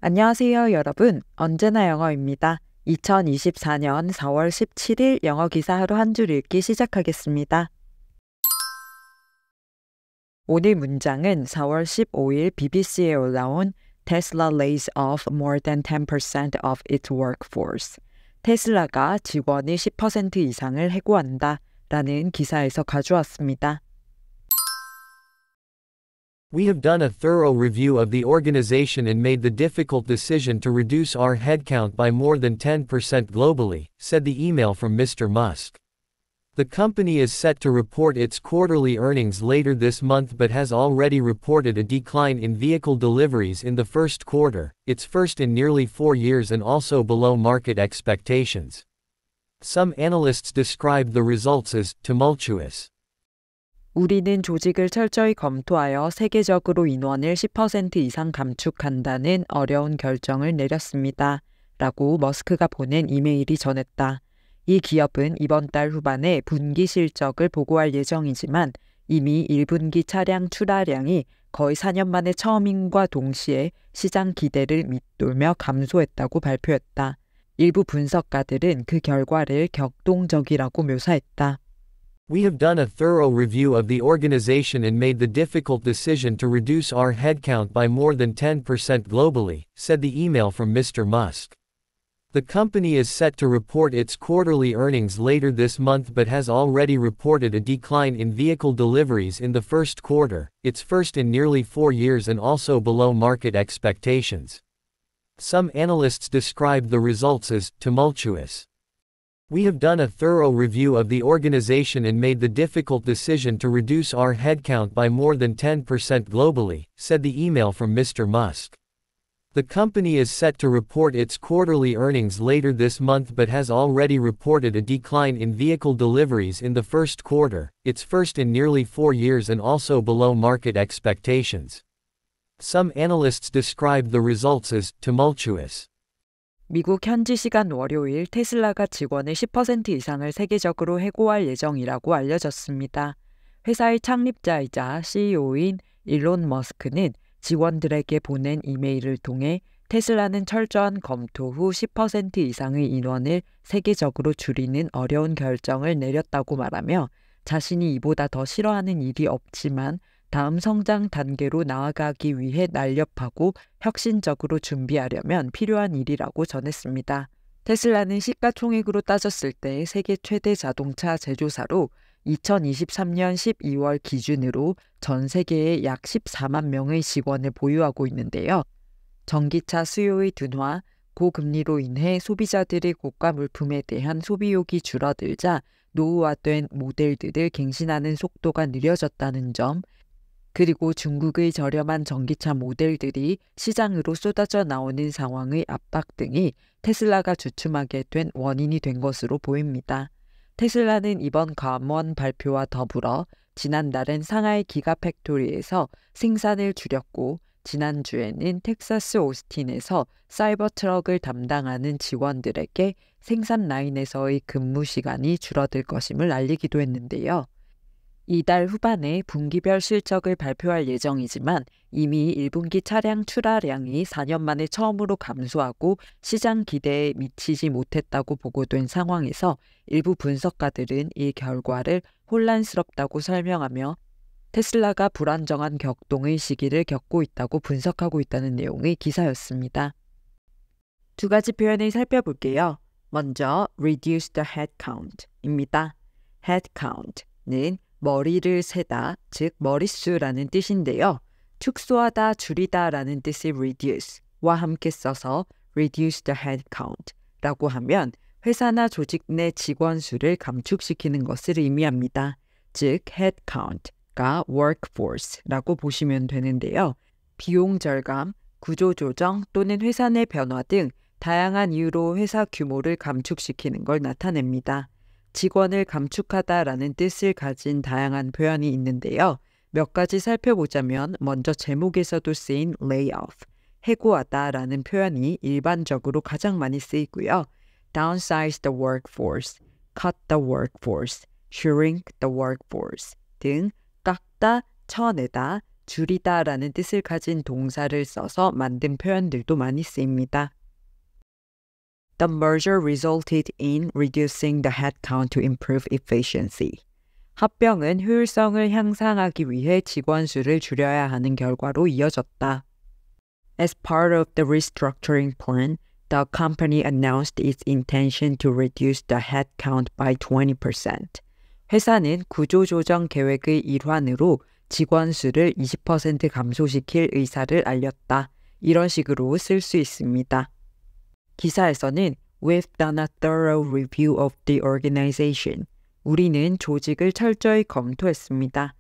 안녕하세요, 여러분. 언제나 영어입니다. 2024년 4월 17일 영어 기사 하루 한 줄 읽기 시작하겠습니다. 오늘 문장은 4월 15일 BBC에 올라온 Tesla lays off more than 10% of its workforce. 테슬라가 직원의 10% 이상을 해고한다 라는 기사에서 가져왔습니다. We have done a thorough review of the organization and made the difficult decision to reduce our headcount by more than 10% globally, said the email from Mr. Musk. The company is set to report its quarterly earnings later this month but has already reported a decline in vehicle deliveries in the first quarter, its first in nearly 4 years and also below market expectations. Some analysts described the results as tumultuous. 우리는 조직을 철저히 검토하여 세계적으로 인원을 10% 이상 감축한다는 어려운 결정을 내렸습니다. 라고 머스크가 보낸 이메일이 전했다. 이 기업은 이번 달 후반에 분기 실적을 보고할 예정이지만 이미 1분기 차량 출하량이 거의 4년 만에 처음인과 동시에 시장 기대를 밑돌며 감소했다고 발표했다. 일부 분석가들은 그 결과를 격동적이라고 묘사했다. We have done a thorough review of the organization and made the difficult decision to reduce our headcount by more than 10% globally, said the email from Mr. Musk. The company is set to report its quarterly earnings later this month but has already reported a decline in vehicle deliveries in the first quarter, its first in nearly 4 years and also below market expectations. Some analysts described the results as tumultuous. We have done a thorough review of the organization and made the difficult decision to reduce our headcount by more than 10% globally, said the email from Mr. Musk. The company is set to report its quarterly earnings later this month but has already reported a decline in vehicle deliveries in the first quarter, its first in nearly 4 years and also below market expectations. Some analysts described the results as tumultuous. 미국 현지 시간 월요일 테슬라가 직원의 10% 이상을 세계적으로 해고할 예정이라고 알려졌습니다. 회사의 창립자이자 CEO인 일론 머스크는 직원들에게 보낸 이메일을 통해 테슬라는 철저한 검토 후 10% 이상의 인원을 세계적으로 줄이는 어려운 결정을 내렸다고 말하며 자신이 이보다 더 싫어하는 일이 없지만 다음 성장 단계로 나아가기 위해 날렵하고 혁신적으로 준비하려면 필요한 일이라고 전했습니다. 테슬라는 시가총액으로 따졌을 때 세계 최대 자동차 제조사로 2023년 12월 기준으로 전 세계에 약 14만 명의 직원을 보유하고 있는데요. 전기차 수요의 둔화, 고금리로 인해 소비자들의 고가 물품에 대한 소비욕이 줄어들자 노후화된 모델들을 갱신하는 속도가 느려졌다는 점, 그리고 중국의 저렴한 전기차 모델들이 시장으로 쏟아져 나오는 상황의 압박 등이 테슬라가 주춤하게 된 원인이 된 것으로 보입니다. 테슬라는 이번 감원 발표와 더불어 지난달엔 상하이 기가팩토리에서 생산을 줄였고 지난주에는 텍사스 오스틴에서 사이버 트럭을 담당하는 직원들에게 생산 라인에서의 근무 시간이 줄어들 것임을 알리기도 했는데요. 이달 후반에 분기별 실적을 발표할 예정이지만 이미 1분기 차량 출하량이 4년 만에 처음으로 감소하고 시장 기대에 미치지 못했다고 보고된 상황에서 일부 분석가들은 이 결과를 혼란스럽다고 설명하며 테슬라가 불안정한 격동의 시기를 겪고 있다고 분석하고 있다는 내용의 기사였습니다. 두 가지 표현을 살펴볼게요. 먼저 reduce the headcount입니다. headcount는 머리를 세다, 즉 머릿수라는 뜻인데요. 축소하다, 줄이다 라는 뜻의 reduce와 함께 써서 reduce the headcount라고 하면 회사나 조직 내 직원 수를 감축시키는 것을 의미합니다. 즉 headcount가 workforce라고 보시면 되는데요. 비용 절감, 구조 조정 또는 회사 내 변화 등 다양한 이유로 회사 규모를 감축시키는 걸 나타냅니다. 직원을 감축하다라는 뜻을 가진 다양한 표현이 있는데요. 몇 가지 살펴보자면 먼저 제목에서도 쓰인 layoff, 해고하다라는 표현이 일반적으로 가장 많이 쓰이고요. downsize the workforce, cut the workforce, shrink the workforce 등 깎다, 쳐내다, 줄이다라는 뜻을 가진 동사를 써서 만든 표현들도 많이 쓰입니다. The merger resulted in reducing the headcount to improve efficiency. 합병은 효율성을 향상하기 위해 직원 수를 줄여야 하는 결과로 이어졌다. As part of the restructuring plan, the company announced its intention to reduce the headcount by 20%. 회사는 구조조정 계획의 일환으로 직원 수를 20% 감소시킬 의사를 알렸다. 이런 식으로 쓸 수 있습니다. 기사에서는 We've done a thorough review of the organization. 우리는 조직을 철저히 검토했습니다.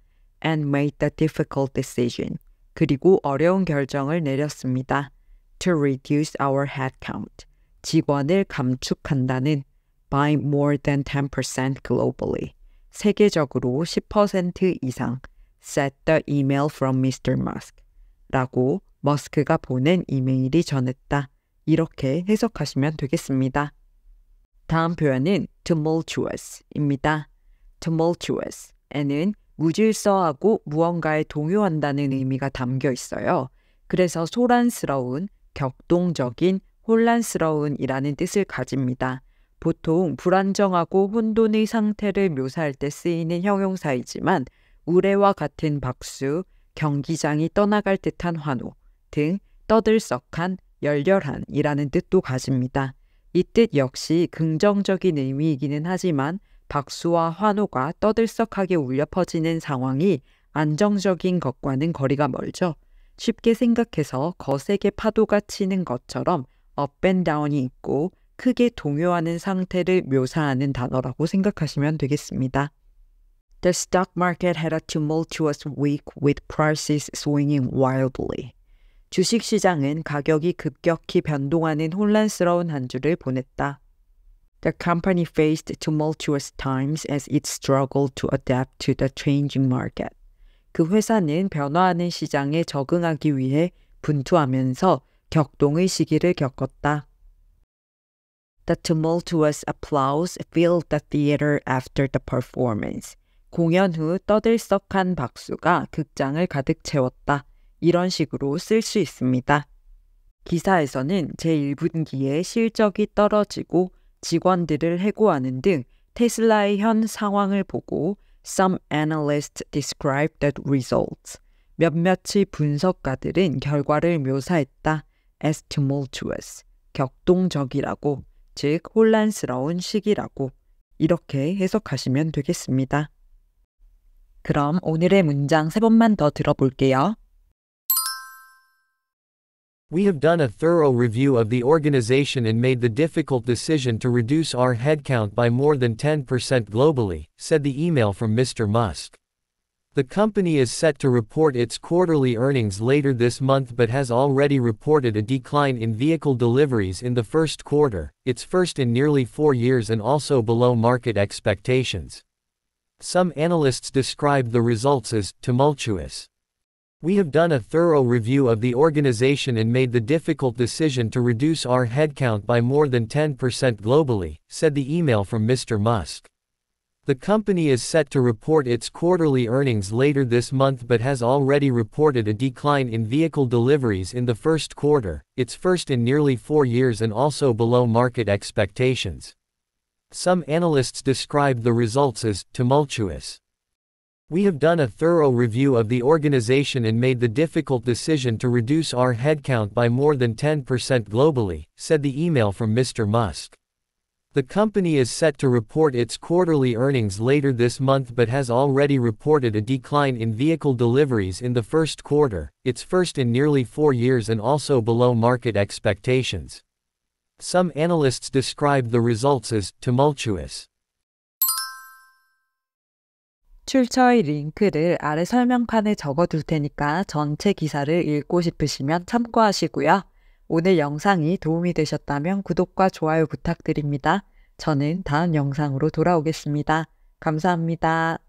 And made the difficult decision. 그리고 어려운 결정을 내렸습니다. To reduce our headcount. 직원을 감축한다는 by more than 10% globally. 세계적으로 10% 이상 said the email from Mr. Musk. 라고 머스크가 보낸 이메일이 전했다. 이렇게 해석하시면 되겠습니다. 다음 표현은 tumultuous입니다. tumultuous에는 무질서하고 무언가에 동요한다는 의미가 담겨 있어요. 그래서 소란스러운, 격동적인, 혼란스러운이라는 뜻을 가집니다. 보통 불안정하고 혼돈의 상태를 묘사할 때 쓰이는 형용사이지만 우레와 같은 박수, 경기장이 떠나갈 듯한 환호 등 떠들썩한, 열렬한이라는 뜻도 가집니다. 이 뜻 역시 긍정적인 의미이기는 하지만 박수와 환호가 떠들썩하게 울려 퍼지는 상황이 안정적인 것과는 거리가 멀죠. 쉽게 생각해서 거세게 파도가 치는 것처럼 up and down이 있고 크게 동요하는 상태를 묘사하는 단어라고 생각하시면 되겠습니다. The stock market had a tumultuous week with prices swinging wildly. 주식시장은 가격이 급격히 변동하는 혼란스러운 한 주를 보냈다. The company faced tumultuous times as it struggled to adapt to the changing market. 그 회사는 변화하는 시장에 적응하기 위해 분투하면서 격동의 시기를 겪었다. The tumultuous applause filled the theater after the performance. 공연 후 떠들썩한 박수가 극장을 가득 채웠다. 이런 식으로 쓸 수 있습니다. 기사에서는 제1분기에 실적이 떨어지고 직원들을 해고하는 등 테슬라의 현 상황을 보고 Some analysts described the results. 몇몇의 분석가들은 결과를 묘사했다. As tumultuous, 격동적이라고, 즉 혼란스러운 시기라고 이렇게 해석하시면 되겠습니다. 그럼 오늘의 문장 3번만 더 들어볼게요. We have done a thorough review of the organization and made the difficult decision to reduce our headcount by more than 10% globally, said the email from Mr. Musk. The company is set to report its quarterly earnings later this month but has already reported a decline in vehicle deliveries in the first quarter, its first in nearly 4 years and also below market expectations. Some analysts described the results as tumultuous. We have done a thorough review of the organization and made the difficult decision to reduce our headcount by more than 10% globally, said the email from Mr. Musk. The company is set to report its quarterly earnings later this month but has already reported a decline in vehicle deliveries in the first quarter, its first in nearly 4 years and also below market expectations. Some analysts described the results as tumultuous. We have done a thorough review of the organization and made the difficult decision to reduce our headcount by more than 10% globally, said the email from Mr. Musk. The company is set to report its quarterly earnings later this month but has already reported a decline in vehicle deliveries in the first quarter, its first in nearly 4 years and also below market expectations. Some analysts described the results as tumultuous. 출처의 링크를 아래 설명칸에 적어둘 테니까 전체 기사를 읽고 싶으시면 참고하시고요. 오늘 영상이 도움이 되셨다면 구독과 좋아요 부탁드립니다. 저는 다음 영상으로 돌아오겠습니다. 감사합니다.